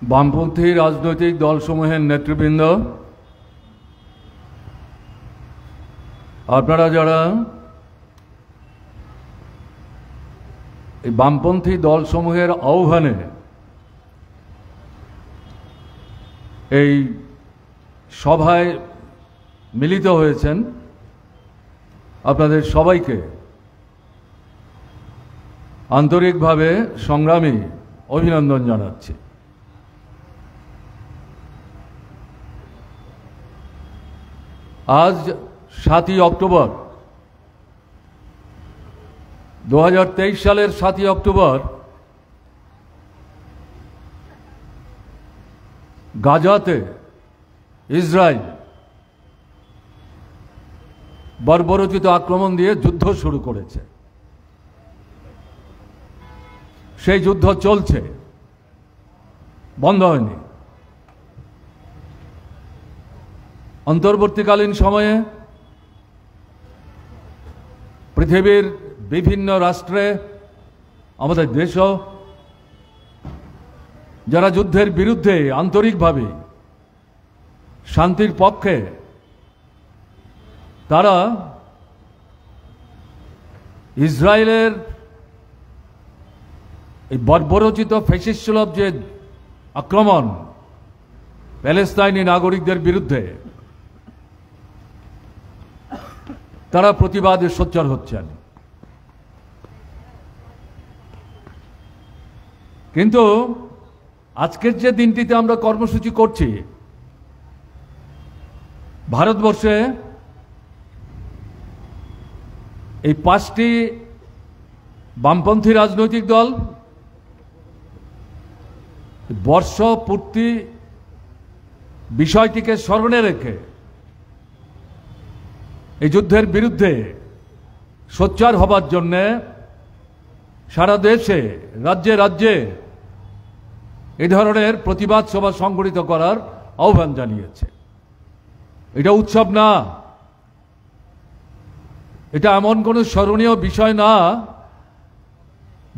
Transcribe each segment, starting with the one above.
বামপন্থী রাজনৈতিক দলসমূহের নেতৃবৃন্দ, আপনারা যারা এই বামপন্থী দলসমূহের আহ্বানে এই সভায় মিলিত হয়েছেন, আপনাদের সবাইকে আন্তরিকভাবে সংগ্রামী অভিনন্দন জানাচ্ছি। আজ 7ই অক্টোবর 2023 সালের 7ই অক্টোবর গাজাতে ইসরায়েল বর্বরোচিত আক্রমণ দিয়ে যুদ্ধ শুরু করেছে। সেই যুদ্ধ চলছে, বন্ধ হয়নি। অন্তর্বর্তীকালীন সময়ে পৃথিবীর বিভিন্ন রাষ্ট্রে, আমাদের দেশও, যারা যুদ্ধের বিরুদ্ধে আন্তরিকভাবে শান্তির পক্ষে, তারা ইসরায়েলের এই বর্বরোচিত ফ্যাসিস্টসুলভ যে আক্রমণ প্যালেস্তাইনি নাগরিকদের বিরুদ্ধে, তারা প্রতিবাদে সোচ্চার হচ্ছেন। কিন্তু আজকের যে দিনটিতে আমরা কর্মসূচি করছি, ভারতবর্ষে এই 5টি বামপন্থী রাজনৈতিক দল বর্ষপূর্তি বিষয়টিকে স্মরণে রেখে এই যুদ্ধের বিরুদ্ধে সোচ্চার হবার জন্যে সারা দেশে, রাজ্যে রাজ্যে এই ধরনের প্রতিবাদ সভা সংগঠিত করার আহ্বান জানিয়েছে। এটা উৎসব না, এটা এমন কোনো স্মরণীয় বিষয় না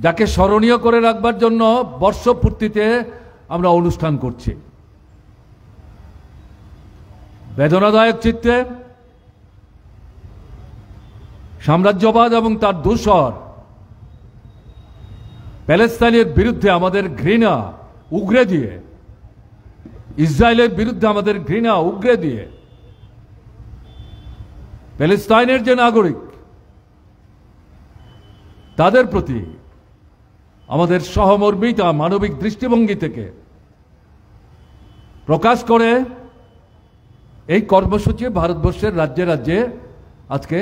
যাকে স্মরণীয় করে রাখবার জন্য বর্ষপূর্তিতে আমরা অনুষ্ঠান করছি। বেদনাদায়ক চিত্তে সাম্রাজ্যবাদ এবং তার দূষর প্যালেস্তাইনের বিরুদ্ধে আমাদের ঘৃণা উগরে দিয়ে, ইসরায়েলের বিরুদ্ধে আমাদের ঘৃণা উগরে দিয়ে, প্যালেস্তাইনের যে নাগরিক তাদের প্রতি আমাদের সহমর্মিতা মানবিক দৃষ্টিভঙ্গি থেকে প্রকাশ করে এই কর্মসূচি ভারতবর্ষের রাজ্যে রাজ্যে আজকে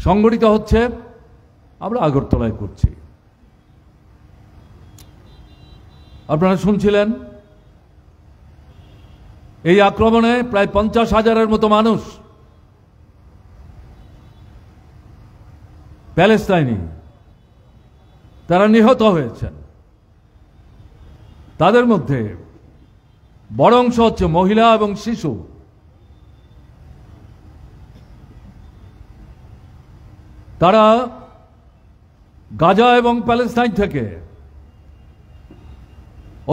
সংগঠিত হচ্ছে। আমরা আগরতলায় করছি। আপনারা শুনছিলেন, এই আক্রমণে প্রায় 50,000-এর মতো মানুষ প্যালেস্তাইনি তারা নিহত হয়েছেন। তাদের মধ্যে বড় অংশ হচ্ছে মহিলা এবং শিশু। তারা গাজা এবং প্যালেস্তাইন থেকে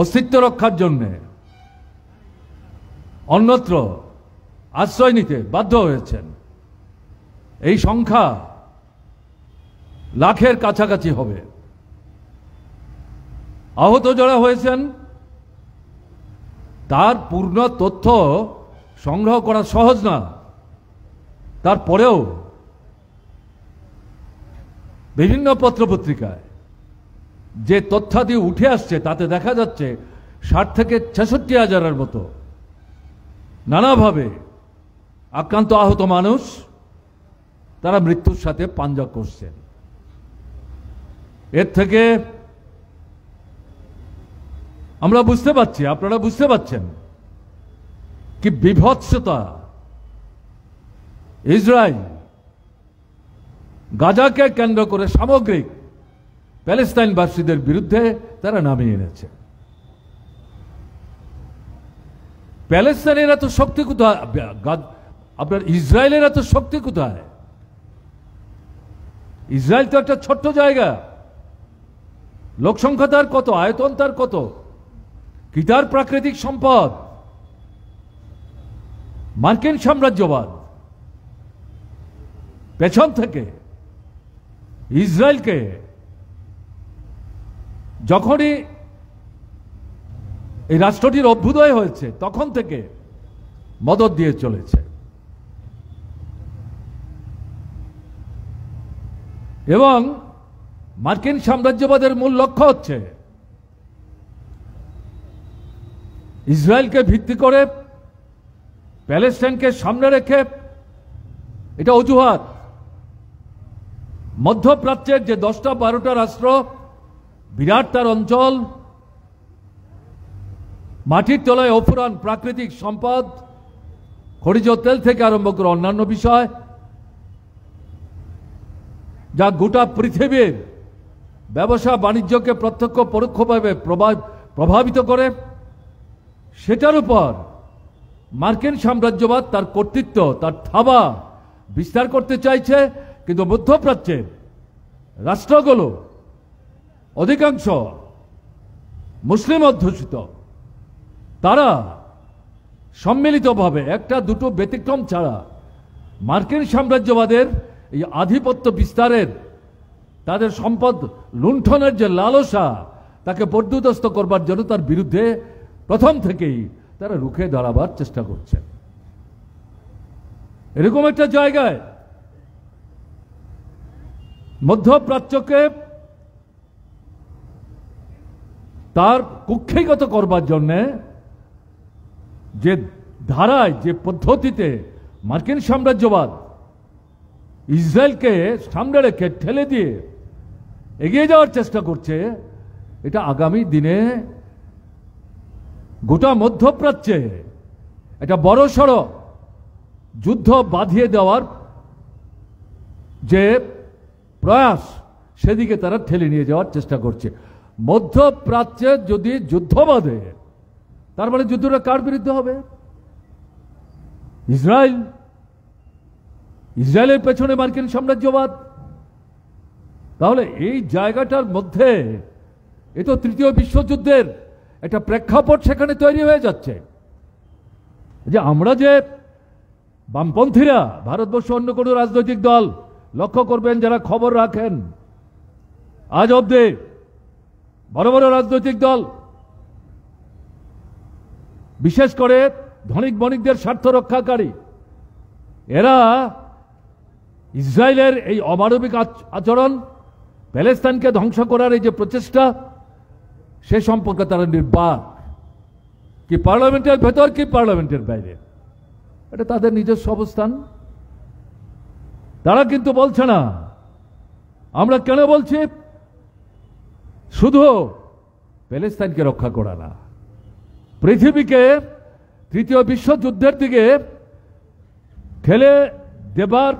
অস্তিত্ব রক্ষার জন্য অন্যত্র আশ্রয় নিতে বাধ্য হয়েছেন। এই সংখ্যা লাখের কাছাকাছি হবে। আহত যারা হয়েছেন তার পূর্ণ তথ্য সংগ্রহ করা সহজ না। তারপরেও বিভিন্ন পত্রপত্রিকায় যে তথ্যাদি উঠে আসছে তাতে দেখা যাচ্ছে 60 থেকে 66,000-এর মতো নানাভাবে আক্রান্ত আহত মানুষ তারা মৃত্যুর সাথে পাঞ্জা করছেন। এর থেকে আমরা বুঝতে পারছি, আপনারা বুঝতে পারছেন কি বিভৎসতা ইসরায়েল গাজাকে কেন্দ্র করে সামগ্রিক প্যালেস্তাইনবাসীদের বিরুদ্ধে তারা নামিয়ে এনেছে। প্যালেস্তাইনের এত শক্তি কোথায়? আপনার ইসরায়েলের এত শক্তি কোথায়? ইসরায়েল তো একটা ছোট্ট জায়গা, লোকসংখ্যা তার কত, আয়তন তার কত, কি তার প্রাকৃতিক সম্পদ? মার্কিন সাম্রাজ্যবাদ পেছন থেকে ইসরায়েলকে যখনই এই রাষ্ট্রটির অভ্যুদয় হয়েছে তখন থেকে মদদ দিয়ে চলেছে এবং মার্কিন সাম্রাজ্যবাদের মূল লক্ষ্য হচ্ছে ইসরায়েলকে ভিত্তি করে প্যালেস্টাইনকে সামনে রেখে, এটা অজুহাত, মধ্যপ্রাচ্যের যে 10টা 12টা রাষ্ট্র, বিরাট তার অঞ্চল, মাটির তলায় অফুরান প্রাকৃতিক সম্পদ, খনিজ তেল থেকে আরম্ভ করে অন্যান্য বিষয়, যা গোটা পৃথিবীর ব্যবসা বাণিজ্যকে প্রত্যক্ষ পরোক্ষভাবে প্রভাবিত করে, সেটার উপর মার্কিন সাম্রাজ্যবাদ তার কর্তৃত্ব, তার থাবা বিস্তার করতে চাইছে। কিন্তু মধ্যপ্রাচ্যের রাষ্ট্রগুলো অধিকাংশ মুসলিম অধ্যুষিত, তারা সম্মিলিতভাবে একটা দুটো ব্যতিক্রম ছাড়া মার্কিন সাম্রাজ্যবাদের এই আধিপত্য বিস্তারের, তাদের সম্পদ লুণ্ঠনের যে লালসা, তাকে পর্যুদস্ত করবার জন্য তার বিরুদ্ধে প্রথম থেকেই তারা রুখে দাঁড়াবার চেষ্টা করছে। এরকম একটা জায়গায় মধ্যপ্রাচ্যকে তার কুক্ষিগত করবার জন্য যে ধারায়, যে পদ্ধতিতে মার্কিন সাম্রাজ্যবাদ ইসরায়েলকে সামনে রেখে ঠেলে দিয়ে এগিয়ে যাওয়ার চেষ্টা করছে, এটা আগামী দিনে গোটা মধ্যপ্রাচ্যে একটা বড়সড় যুদ্ধ বাঁধিয়ে দেওয়ার যে প্রয়াস, সেদিকে তারা ঠেলে নিয়ে যাওয়ার চেষ্টা করছে। মধ্যপ্রাচ্যে যদি যুদ্ধ বাঁধে, তার মানে যুদ্ধটা কার বিরুদ্ধে হবে? ইসরায়েল। ইসরায়েলের পেছনে মার্কিন সাম্রাজ্যবাদ। তাহলে এই জায়গাটার মধ্যে এ তো তৃতীয় বিশ্বযুদ্ধের একটা প্রেক্ষাপট সেখানে তৈরি হয়ে যাচ্ছে। যে আমরা যে বামপন্থীরা, ভারতবর্ষ অন্য কোনো রাজনৈতিক দল, লক্ষ্য করবেন যারা খবর রাখেন, আজ অব্দি বড় বড় রাজনৈতিক দল, বিশেষ করে ধনিক বণিকদের স্বার্থ রক্ষাকারী, এরা ইসরায়েলের এই অমানবিক আচরণ, প্যালেস্তাইনকে ধ্বংস করার এই যে প্রচেষ্টা, সে সম্পর্কে তারা নির্বাক। কি পার্লামেন্টের ভেতর, কি পার্লামেন্টের বাইরে, এটা তাদের নিজস্ব অবস্থান। তারা কিন্তু বলছে না। আমরা কেন বলছি? শুধু প্যালেস্তাইনকে রক্ষা করা না, পৃথিবীকে তৃতীয় বিশ্বযুদ্ধের দিকে ঠেলে দেবার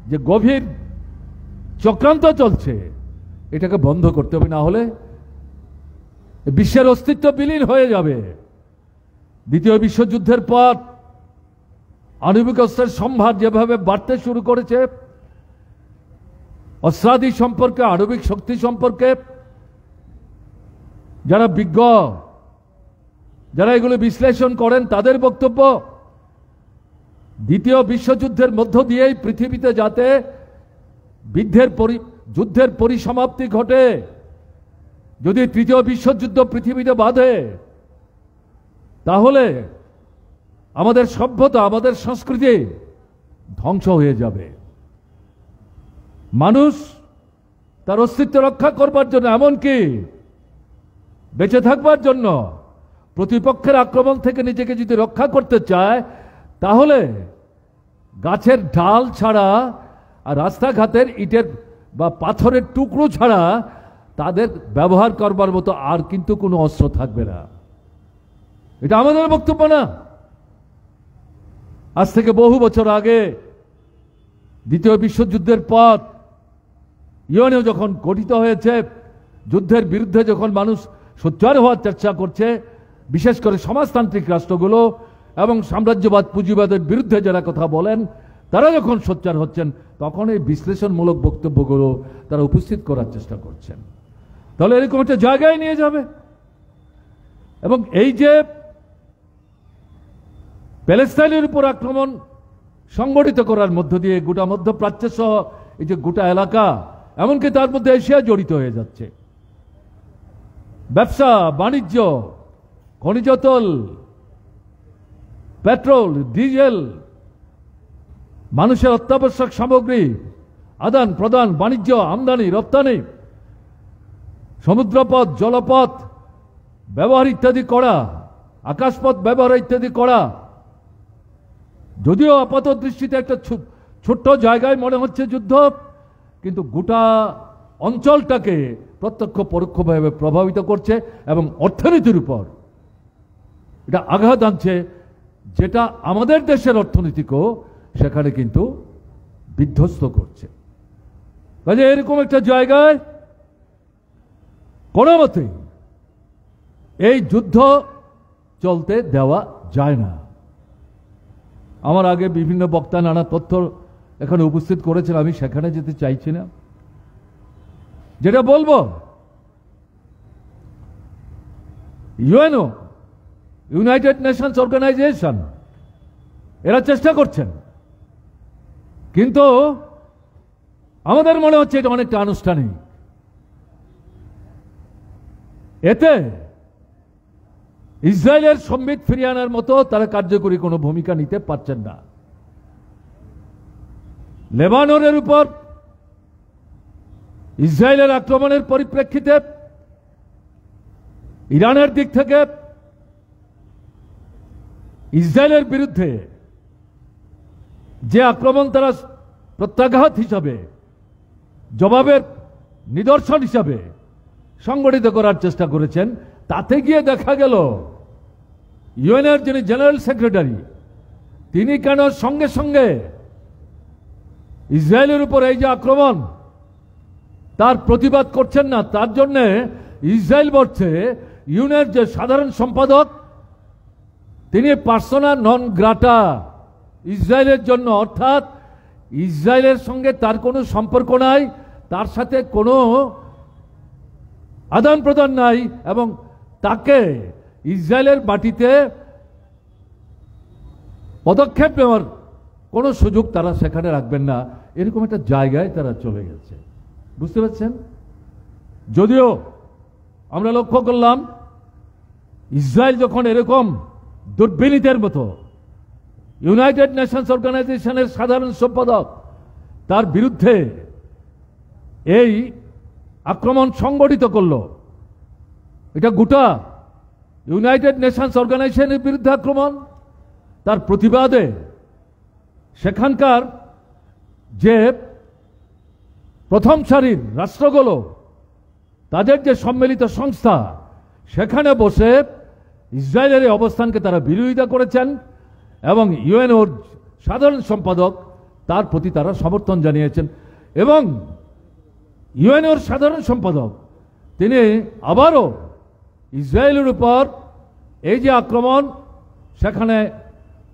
যে গভীর চক্রান্ত চলছে, এটাকে বন্ধ করতে হবে, না হলে বিশ্বের অস্তিত্ব বিলীন হয়ে যাবে। দ্বিতীয় বিশ্বযুদ্ধের পর আণবিক অস্ত্রের সম্ভার যেভাবে বাড়তে শুরু করেছে, অস্ত্রাদি সম্পর্কে, আণবিক শক্তি সম্পর্কে যারা বিজ্ঞ, যারা এগুলো বিশ্লেষণ করেন, তাদের বক্তব্য দ্বিতীয় বিশ্বযুদ্ধের মধ্য দিয়েই পৃথিবীতে যাতে যুদ্ধের পরিসমাপ্তি ঘটে, যদি তৃতীয় বিশ্বযুদ্ধ পৃথিবীতে বাধে, তাহলে আমাদের সভ্যতা, আমাদের সংস্কৃতি ধ্বংস হয়ে যাবে। মানুষ তার অস্তিত্ব রক্ষা করবার জন্য, এমনকি বেঁচে থাকবার জন্য, প্রতিপক্ষের আক্রমণ থেকে নিজেকে যদি রক্ষা করতে চায়, তাহলে গাছের ডাল ছাড়া আর রাস্তাঘাটের ইটের বা পাথরের টুকরো ছাড়া তাদের ব্যবহার করবার মতো আর কিন্তু কোনো অস্ত্র থাকবে না। এটা আমাদের বক্তব্য না। আজ থেকে বহু বছর আগে দ্বিতীয় বিশ্বযুদ্ধের পর ইউএনও যখন গঠিত হয়েছে, যুদ্ধের বিরুদ্ধে যখন মানুষ সোচ্চার হওয়ার চেষ্টা করছে, বিশেষ করে সমাজতান্ত্রিক রাষ্ট্রগুলো এবং সাম্রাজ্যবাদ পুঁজিবাদের বিরুদ্ধে যারা কথা বলেন, তারা যখন সোচ্চার হচ্ছেন, তখন এই বিশ্লেষণমূলক বক্তব্যগুলো তারা উপস্থিত করার চেষ্টা করছেন। তাহলে এরকম একটা জায়গায় নিয়ে যাবে এবং এই যে প্যালেস্টাইনের উপর আক্রমণ সংগঠিত করার মধ্য দিয়ে গোটা মধ্যপ্রাচ্য সহ এই যে গোটা এলাকা, এমনকি তার মধ্যে এশিয়া জড়িত হয়ে যাচ্ছে। ব্যবসা বাণিজ্য, খনিজ তেল, পেট্রোল, ডিজেল, মানুষের অত্যাবশ্যক সামগ্রী আদান প্রদান, বাণিজ্য, আমদানি রপ্তানি, সমুদ্রপথ, জলপথ ব্যবহার ইত্যাদি করা, আকাশপথ ব্যবহার ইত্যাদি করা। যদিও আপাত দৃষ্টিতে একটা ছোট্ট জায়গায় মনে হচ্ছে যুদ্ধ, কিন্তু গোটা অঞ্চলটাকে প্রত্যক্ষ পরোক্ষভাবে প্রভাবিত করছে এবং অর্থনীতির উপর এটা আঘাত আনছে, যেটা আমাদের দেশের অর্থনীতিকেও সেখানে কিন্তু বিধ্বস্ত করছে। কাজে এরকম একটা জায়গায় কোনো মতেই এই যুদ্ধ চলতে দেওয়া যায় না। আমার আগে বিভিন্ন বক্তা নানা তথ্য এখানে উপস্থিত করেছেন, আমি সেখানে যেতে চাইছি না। যেটা বলবো, ইউএনও, ইউনাইটেড নেশনস অর্গানাইজেশন, এরা চেষ্টা করছেন, কিন্তু আমাদের মনে হচ্ছে এটা অনেকটা আনুষ্ঠানিক। এতে ইসরায়েলের সম্বিত ফিরিয়ে আনার মতো তারা কার্যকরী কোনো ভূমিকা নিতে পারছেন না। লেবাননের উপর ইসরায়েলের আক্রমণের পরিপ্রেক্ষিতে ইরানের দিক থেকে ইসরায়েলের বিরুদ্ধে যে আক্রমণ তারা প্রত্যাঘাত হিসাবে, জবাবের নিদর্শন হিসাবে সংগঠিত করার চেষ্টা করেছেন, তাতে গিয়ে দেখা গেল ইউএনের যিনি জেনারেল সেক্রেটারি, তিনি কেন সঙ্গে সঙ্গে ইসরায়েলের উপর এই যে আক্রমণ তার প্রতিবাদ করছেন না। তার জন্য ইসরায়েল বলছে ইউএনের যে সাধারণ সম্পাদক, তিনি পার্সোনা নন গ্রাটা ইসরায়েলের জন্য, অর্থাৎ ইসরায়েলের সঙ্গে তার কোনো সম্পর্ক নাই, তার সাথে কোনো আদান প্রদান নাই, এবং তাকে ইসরায়েলের মাটিতে পদক্ষেপ নেওয়ার কোনো সুযোগ তারা সেখানে রাখবেন না, এরকম একটা জায়গায় তারা চলে গেছে। বুঝতে পারছেন? যদিও আমরা লক্ষ্য করলাম ইসরায়েল যখন এরকম দুর্বিনীতের মতো ইউনাইটেড নেশনস অর্গানাইজেশনের সাধারণ সম্পাদক তার বিরুদ্ধে এই আক্রমণ সংগঠিত করল, এটা গোটা ইউনাইটেড নেশনস অর্গানাইজেশনের বিরুদ্ধে আক্রমণ, তার প্রতিবাদে সেখানকার যে প্রথম সারির রাষ্ট্রগুলো, তাদের যে সম্মিলিত সংস্থা, সেখানে বসে ইসরায়েলের এই অবস্থানকে তারা বিরোধিতা করেছেন এবং ইউএনওর সাধারণ সম্পাদক তার প্রতি তারা সমর্থন জানিয়েছেন। এবং ইউএনওর সাধারণ সম্পাদক তিনি আবারও ইসরায়েলের উপর এই যে আক্রমণ, সেখানে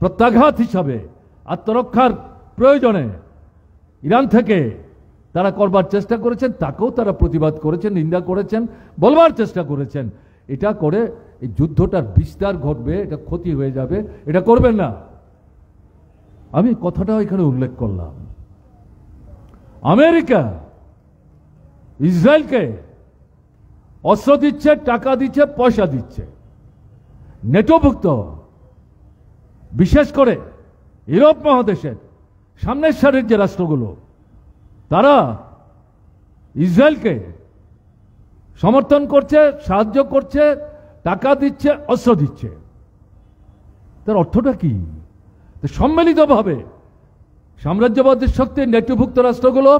প্রত্যাঘাত হিসাবে আত্মরক্ষার প্রয়োজনে ইরান থেকে তারা করবার চেষ্টা করেছেন, তাকেও তারা প্রতিবাদ করেছেন, নিন্দা করেছেন, বলবার চেষ্টা করেছেন এটা করে এই যুদ্ধটার বিস্তার ঘটবে, এটা ক্ষতি হয়ে যাবে, এটা করবেন না। আমি কথাটাও এখানে উল্লেখ করলাম, আমেরিকা ইসরায়েলকে অস্ত্র দিচ্ছে, টাকা দিচ্ছে, পয়সা দিচ্ছে। নেটোভুক্ত বিশেষ করে ইউরোপ মহাদেশের সামনের সারির যে রাষ্ট্রগুলো, তারা ইসরায়েলকে সমর্থন করছে, সাহায্য করছে, টাকা দিচ্ছে, অস্ত্র দিচ্ছে। তার অর্থটা কি? সম্মিলিতভাবে সাম্রাজ্যবাদের শক্তি, নেটোভুক্ত রাষ্ট্রগুলো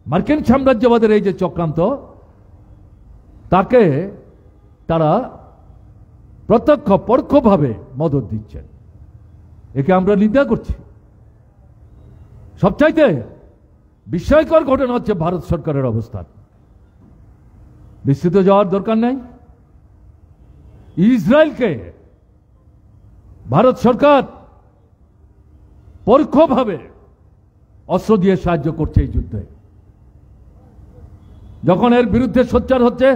মার্কিন সাম্রাজ্যবাদের এই যে চক্রান্ত, তাকে তারা প্রত্যক্ষ পরোক্ষভাবে মদত দিচ্ছেন। একে আমরা নিন্দা করছি। সবচাইতে বিস্ময়কর ঘটনা হচ্ছে ভারত সরকারের অবস্থান। বিস্তৃত যাওয়ার দরকার নেই। ইসরায়েলকে ভারত সরকার পরোক্ষভাবে অস্ত্র দিয়ে সাহায্য করছে এই যুদ্ধে। যখন এর বিরুদ্ধে সোচ্চার হচ্ছে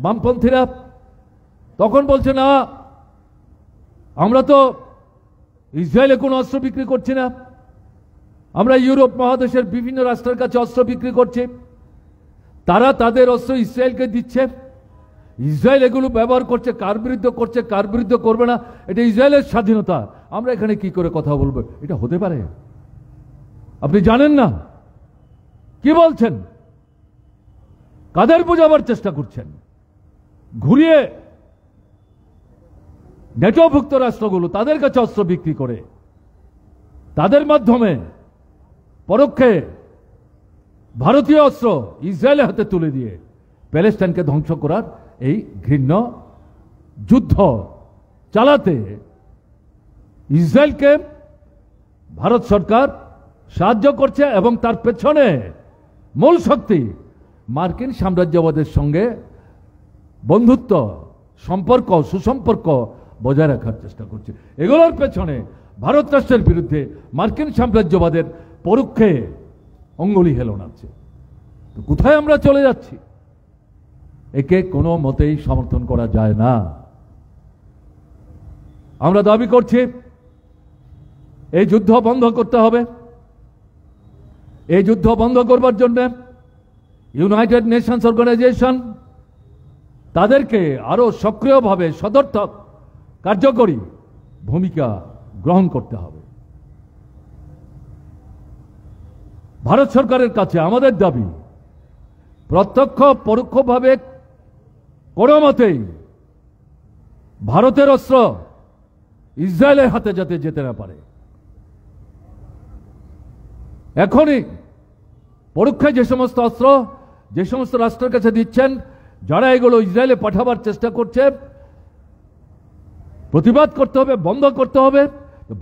বামপন্থীরা, তখন বলছে না, আমরা তো ইসরায়েলে কোনো অস্ত্র বিক্রি করছি না, আমরা ইউরোপ মহাদেশের বিভিন্ন রাষ্ট্রের কাছে অস্ত্র বিক্রি করছি, তারা তাদের অস্ত্র ইসরায়েলকে দিচ্ছে, ইসরায়েল এগুলো ব্যবহার করছে, কার বিরুদ্ধে করছে কার বিরুদ্ধে করবে না এটা ইসরায়েলের স্বাধীনতা, আমরা এখানে কি করে কথা বলবো? এটা হতে পারে? আপনি জানেন না কি বলছেন? কাদের বোঝাবার চেষ্টা করছেন? ঘুরিয়ে নেটোভুক্ত রাষ্ট্রগুলো তাদের কাছে অস্ত্র বিক্রি করে তাদের মাধ্যমে পরোক্ষে ভারতীয় অস্ত্র ইসরায়েলের হাতে তুলে দিয়ে প্যালেস্টাইনকে ধ্বংস করার এই ঘৃণ্য যুদ্ধ চালাতে ইসরায়েলকে ভারত সরকার সাহায্য করছে এবং তার পেছনে মূল শক্তি মার্কিন সাম্রাজ্যবাদের সঙ্গে বন্ধুত্ব সম্পর্ক সুসম্পর্ক বজায় রাখার চেষ্টা করছে। এগুলোর পেছনে ভারত রাষ্ট্রের বিরুদ্ধে মার্কিন সাম্রাজ্যবাদের পরোক্ষে অঙ্গুলি হেলনাচ্ছে। তো কোথায় আমরা চলে যাচ্ছি? একে কোনো মতেই সমর্থন করা যায় না। আমরা দাবি করছি এই যুদ্ধ বন্ধ করতে হবে। এই যুদ্ধ বন্ধ করবার জন্য ইউনাইটেড নেশনস অর্গানাইজেশন তাদেরকে আরো সক্রিয়ভাবে সদর্থক কার্যকরী ভূমিকা গ্রহণ করতে হবে। ভারত সরকারের কাছে আমাদের দাবি প্রত্যক্ষ পরোক্ষভাবে কোনো মতেই ভারতের অস্ত্র ইসরায়েলের হাতে যাতে যেতে না পারে। এখনই পরোক্ষে যে সমস্ত অস্ত্র যে সমস্ত রাষ্ট্রের কাছে দিচ্ছেন, যারা এগুলো ইসরায়েলে পাঠাবার চেষ্টা করছে, প্রতিবাদ করতে হবে, বন্ধ করতে হবে।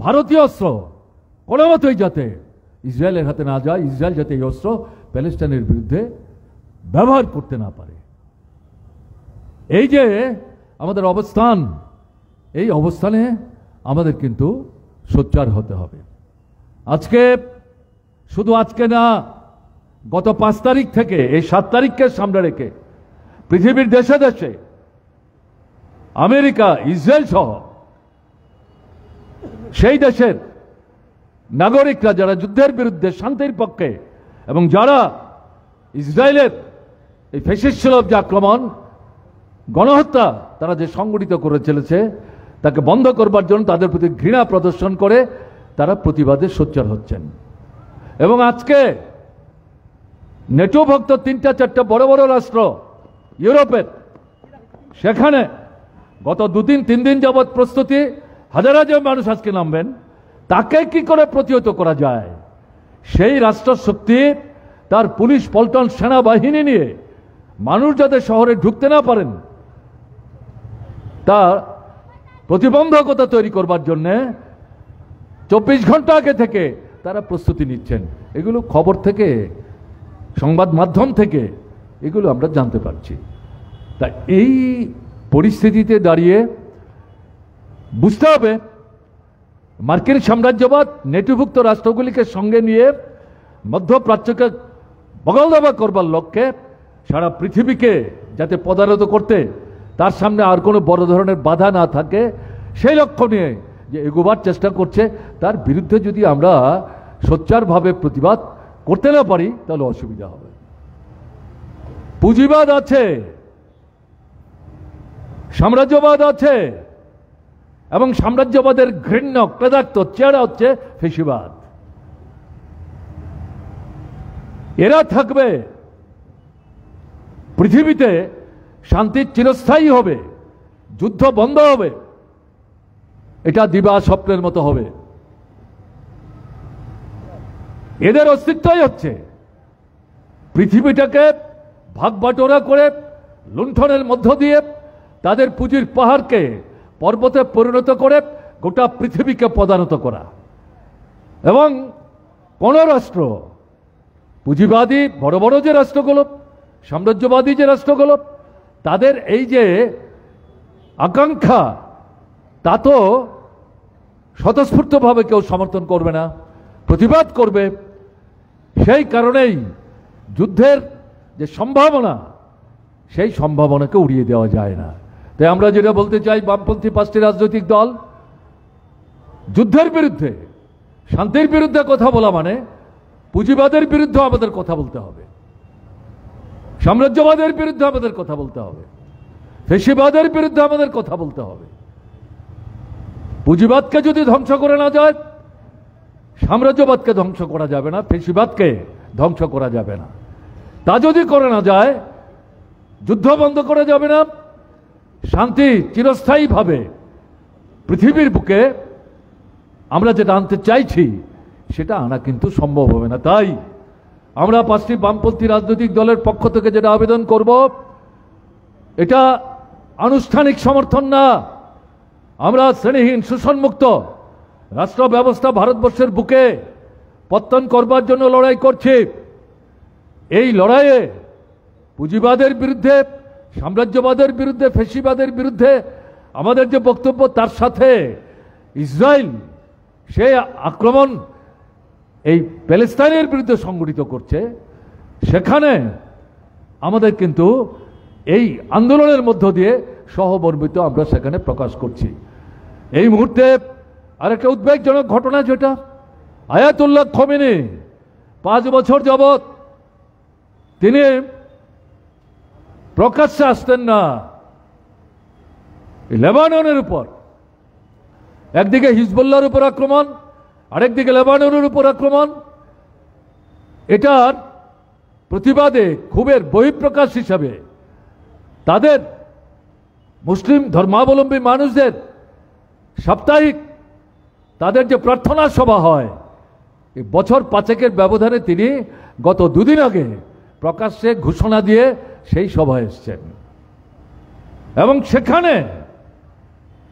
ভারতীয় অস্ত্র কোনো মতেই যাতে ইসরায়েলের হাতে না যায়, ইসরায়েল যাতে এই অস্ত্র প্যালেস্টাইনের বিরুদ্ধে ব্যবহার করতে না পারে। এই যে আমাদের অবস্থান, এই অবস্থানে আমাদের কিন্তু সোচ্চার হতে হবে। আজকে শুধু আজকে না, গত 5 তারিখ থেকে এই 7 তারিখকে সামনে রেখে পৃথিবীর দেশে দেশে আমেরিকা, ইসরায়েল সহ সেই দেশের নাগরিকরা যারা যুদ্ধের বিরুদ্ধে শান্তির পক্ষে এবং যারা ইসরায়েলের এই ফ্যাসিস্টসুলভ যে আক্রমণ গণহত্যা তারা যে সংগঠিত করে চলেছে তাকে বন্ধ করবার জন্য তাদের প্রতি ঘৃণা প্রদর্শন করে তারা প্রতিবাদে সোচ্চার হচ্ছেন। এবং আজকে নেটোভুক্ত 3-4টা বড় বড় রাষ্ট্র ইউরোপের, সেখানে গত 2-3 দিন যাবৎ প্রস্তুতি, হাজার হাজার মানুষ আজকে নামবেন। তাকে কি করে প্রতিহত করা যায়? সেই রাষ্ট্র শক্তি তার পুলিশ পল্টন সেনাবাহিনী নিয়ে মানুষ যাতে শহরে ঢুকতে না পারেন তা প্রতিবন্ধকতা তৈরি করবার জন্য 24 ঘন্টা আগে থেকে তারা প্রস্তুতি নিচ্ছেন। এগুলো খবর থেকে, সংবাদ মাধ্যম থেকে এগুলো আমরা জানতে পারছি। তা এই পরিস্থিতিতে দাঁড়িয়ে বুঝতে হবে মার্কিন সাম্রাজ্যবাদ নেটোভুক্ত রাষ্ট্রগুলিকে সঙ্গে নিয়ে মধ্যপ্রাচ্যকে বগলদাবা করবার লক্ষ্যে সারা পৃথিবীকে যাতে পদানত করতে তার সামনে আর কোনো বড় ধরনের বাধা না থাকে সেই লক্ষ্য নিয়ে যে এগোবার চেষ্টা করছে, তার বিরুদ্ধে যদি আমরা সোচ্চারভাবে প্রতিবাদ করতে না পারি তাহলে অসুবিধা হবে। পুঁজিবাদ আছে, সাম্রাজ্যবাদ আছে এবং সাম্রাজ্যবাদের ঘৃণ্য ক্লেদাক্ত চেহারা হচ্ছে ফ্যাসিবাদ। এরা থাকবে, পৃথিবীতে শান্তি চিরস্থায়ী হবে, যুদ্ধ বন্ধ হবে, এটা দিবা স্বপ্নের মতো হবে। এদের অস্তিত্বই হচ্ছে পৃথিবীটাকে ভাগবাটোরা করে লুণ্ঠনের মধ্য দিয়ে তাদের পুঁজির পাহাড়কে পর্বতে পরিণত করে গোটা পৃথিবীকে পদানত করা। এবং কোন রাষ্ট্র পুঁজিবাদী বড় বড় যে রাষ্ট্রগুলো, সাম্রাজ্যবাদী যে রাষ্ট্রগুলো, তাদের এই যে আকাঙ্ক্ষা তা তো স্বতঃস্ফূর্তভাবে কেউ সমর্থন করবে না, প্রতিবাদ করবে। সেই কারণেই যুদ্ধের যে সম্ভাবনা, সেই সম্ভাবনাকে উড়িয়ে দেওয়া যায় না। তাই আমরা যেটা বলতে চাই, বামপন্থী 5টি রাজনৈতিক দল যুদ্ধের বিরুদ্ধে, শান্তির বিরুদ্ধে কথা বলা মানে পুঁজিবাদের বিরুদ্ধে আমাদের কথা বলতে হবে, সাম্রাজ্যবাদের বিরুদ্ধে আমাদের কথা বলতে হবে, ফ্যাসিবাদের বিরুদ্ধে আমাদের কথা বলতে হবে। পুঁজিবাদকে যদি ধ্বংস করে না যায়, সাম্রাজ্যবাদকে ধ্বংস করা যাবে না, ফ্যাসিবাদকে ধ্বংস করা যাবে না। তা যদি করে না যায়, যুদ্ধ বন্ধ করা যাবে না, শান্তি চিরস্থায়ীভাবে পৃথিবীর বুকে আমরা যেটা আনতে চাইছি সেটা আনা কিন্তু সম্ভব হবে না। তাই আমরা 5টি বামপন্থী রাজনৈতিক দলের পক্ষ থেকে যেটা আবেদন করব, এটা আনুষ্ঠানিক সমর্থন না। আমরা শ্রেণীহীন শোষণমুক্ত রাষ্ট্র ব্যবস্থা ভারতবর্ষের বুকে পত্তন করবার জন্য লড়াই করছি। এই লড়াইয়ে পুঁজিবাদের বিরুদ্ধে, সাম্রাজ্যবাদের বিরুদ্ধে, ফ্যাসিবাদের বিরুদ্ধে আমাদের যে বক্তব্য, তার সাথে ইসরায়েল সে আক্রমণ এই প্যালেস্তাইনের বিরুদ্ধে সংগঠিত করছে, সেখানে আমাদের কিন্তু এই আন্দোলনের মধ্য দিয়ে সহমর্মিত আমরা সেখানে প্রকাশ করছি। এই মুহূর্তে আরেকটা উদ্বেগজনক ঘটনা, যেটা আয়াতুল্লাহ খোমেনি 5 বছর যাবৎ তিনি প্রকাশ্যে আসতেন না লেবাননের উপর। একদিকে হিজবুল্লাহর উপর আক্রমণ, আরেকদিকে লেবাননের উপর আক্রমণ। এটার প্রতিবাদে ক্ষোভের বহিঃপ্রকাশ হিসাবে তাদের মুসলিম ধর্মাবলম্বী মানুষদের সাপ্তাহিক তাদের যে প্রার্থনা সভা হয়, এই বছর 5 ব্যবধানে তিনি গত 2 দিন আগে প্রকাশ্যে ঘোষণা দিয়ে সেই সভায় এসছেন এবং সেখানে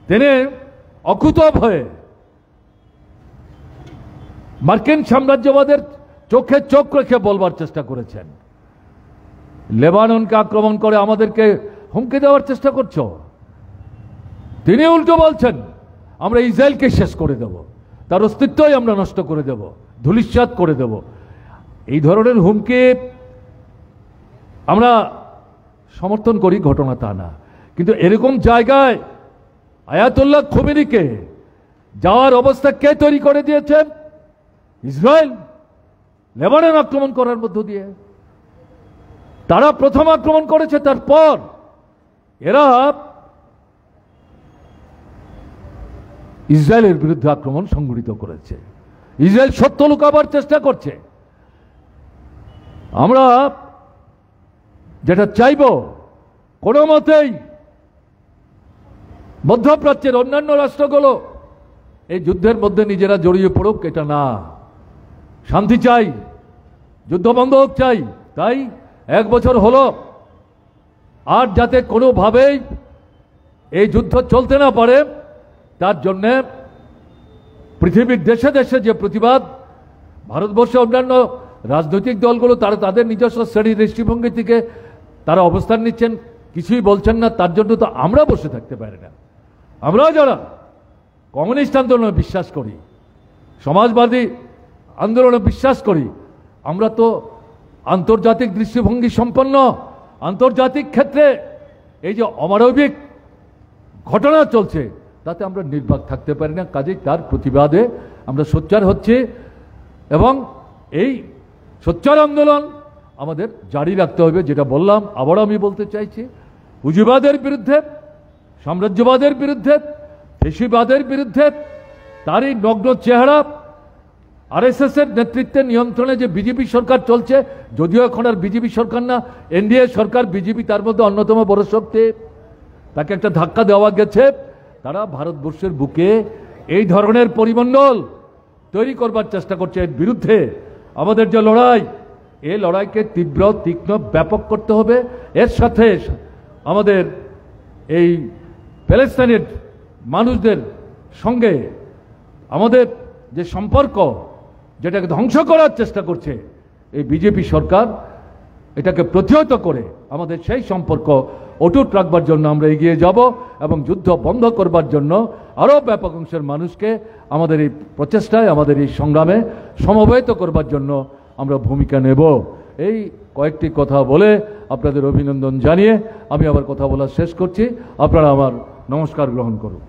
তিনি অকুতভ হয়ে মার্কিন সাম্রাজ্যবাদের চোখে চোখ রেখে বলবার চেষ্টা করেছেন, লেবাননকে আক্রমণ করে আমাদেরকে হুমকি দেওয়ার চেষ্টা করছো। তিনি উল্টো বলছেন, আমরা ইসরায়েলকে শেষ করে দেব, তার অস্তিত্বই আমরা নষ্ট করে দেব, ধূলিসাৎ করে দেব। এই ধরনের হুমকি আমরা সমর্থন করি, ঘটনা তা না, কিন্তু এরকম জায়গায় আয়াতুল্লাহ খোমেনিকে যাওয়ার অবস্থা কে তৈরি করে দিয়েছেন? ইসরায়েল লেবানন আক্রমণ করার মধ্য দিয়ে। তারা প্রথম আক্রমণ করেছে, তারপর এরা ইসরায়েলের বিরুদ্ধে আক্রমণ সংঘটিত করেছে। ইসরায়েল সত্য লুকাবার চেষ্টা করছে। আমরা যেটা চাইব, কোনো মতেই মধ্যপ্রাচ্যের অন্যান্য রাষ্ট্রগুলো এই যুদ্ধের মধ্যে নিজেরা জড়িয়ে পড়ুক, এটা না। শান্তি চাই, যুদ্ধ বন্ধ হোক চাই। তাই 1 বছর হলো, আর যাতে কোনোভাবেই এই যুদ্ধ চলতে না পারে, তার জন্যে পৃথিবীর দেশে দেশে যে প্রতিবাদ, ভারতবর্ষে অন্যান্য রাজনৈতিক দলগুলো তারা তাদের নিজস্ব শ্রেণী দৃষ্টিভঙ্গি থেকে তারা অবস্থান নিচ্ছেন, কিছুই বলছেন না। তার জন্য তো আমরা বসে থাকতে পারি না। আমরা যারা কমিউনিস্ট আন্দোলনে বিশ্বাস করি, সমাজবাদী আন্দোলনে বিশ্বাস করি, আমরা তো আন্তর্জাতিক দৃষ্টিভঙ্গি সম্পন্ন। আন্তর্জাতিক ক্ষেত্রে এই যে অমানবিক ঘটনা চলছে, তাতে আমরা নির্বাক থাকতে পারি না। কাজেই তার প্রতিবাদে আমরা সোচ্চার হচ্ছি এবং এই সোচ্চার আন্দোলন আমাদের জারি রাখতে হবে। যেটা বললাম, আবারও আমি বলতে চাইছি, পুঁজিবাদের বিরুদ্ধে, সাম্রাজ্যবাদের বিরুদ্ধে, ফ্যাসিবাদের বিরুদ্ধে, তারই নগ্ন চেহারা আরএসএস এর নেতৃত্বে নিয়ন্ত্রণে যে বিজেপি সরকার চলছে, যদিও এখন আর বিজেপি সরকার না, এনডিএ সরকার, বিজেপি তার মধ্যে অন্যতম বড় শক্তি, তাকে একটা ধাক্কা দেওয়া গেছে। তারা ভারতবর্ষের বুকে এই ধরনের পরিমণ্ডল তৈরি করবার চেষ্টা করছে। এর বিরুদ্ধে আমাদের যে লড়াই, এই লড়াইকে তীব্র, তীক্ষ্ণ, ব্যাপক করতে হবে। এর সাথে আমাদের এই প্যালেস্তাইনের মানুষদের সঙ্গে আমাদের যে সম্পর্ক, যেটাকে ধ্বংস করার চেষ্টা করছে এই বিজেপি সরকার, এটাকে প্রতিহত করে আমাদের সেই সম্পর্ক অটুট রাখবার জন্য আমরা এগিয়ে যাব এবং যুদ্ধ বন্ধ করবার জন্য আরও ব্যাপক অংশের মানুষকে আমাদের এই প্রচেষ্টায়, আমাদের এই সংগ্রামে সমবেত করবার জন্য আমরা ভূমিকা নেব। এই কয়েকটি কথা বলে আপনাদের অভিনন্দন জানিয়ে আমি আবার কথা বলা শেষ করছি। আপনারা আমার নমস্কার গ্রহণ করুন।